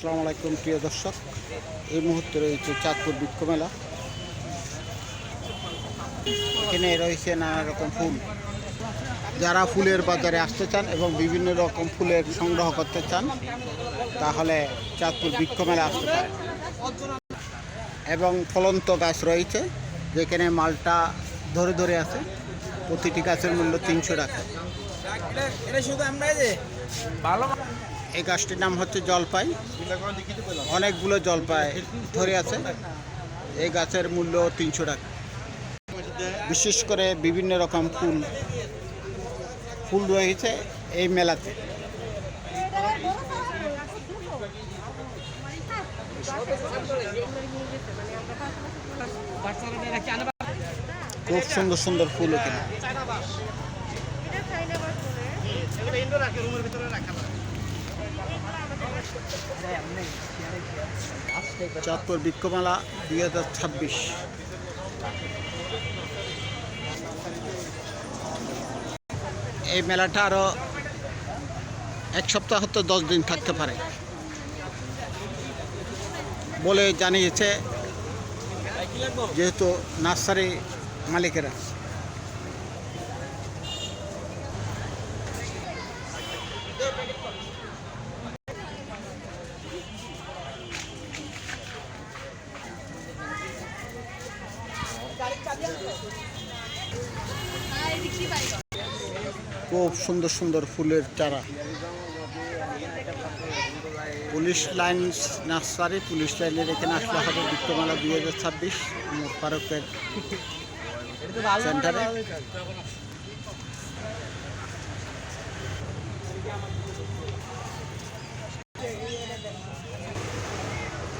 আসসালামু আলাইকুম প্রিয় দর্শক, এই মুহূর্তে রয়েছে চাঁদপুর বৃক্ষ মেলা। এখানে রয়েছে নানা রকম ফুল। যারা ফুলের বাজারে আসতে চান এবং বিভিন্ন রকম ফুলের সংগ্রহ করতে চান তাহলে চাঁদপুর বৃক্ষ মেলা আসতে পারেন। এবং ফলন্ত গাছ রয়েছে, যেখানে মালটা ধরে ধরে আছে। প্রতিটি গাছের মূল্য 300 টাকা। এই গাছটির নাম হচ্ছে জলপাই। অনেকগুলো জলপাই ধরে আছে। এই গাছের মূল্য 300 টাকা। বিশেষ করে বিভিন্ন রকম ফুল রয়েছে এই মেলাতে। খুব সুন্দর সুন্দর ফুল এখানে। চাঁদপুর বৃক্ষ মেলা 2026। এই মেলাটা আরো এক সপ্তাহ তো 10 দিন থাকতে পারে বলে জানিয়েছে যেহেতু নার্সারি মালিকেরা। খুব সুন্দর সুন্দর ফুলের চারা। পুলিশ লাইন নার্সারি, পুলিশ লাইনের এখানে আসলে হবে বৃক্ষ মেলা 2026 পার্কের সেন্টারে।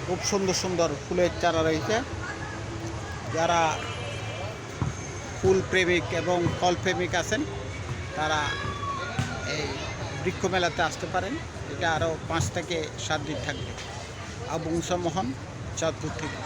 খুব সুন্দর সুন্দর ফুলের চারা রয়েছে। যারা ফুল প্রেমিক এবং ফল প্রেমিক আছেন তারা এই বৃক্ষ মেলাতে আসতে পারেন। এটা আরও 5 থেকে 7 দিন থাকবে। আবু মুসা মোহন, চাঁদপুর থেকে।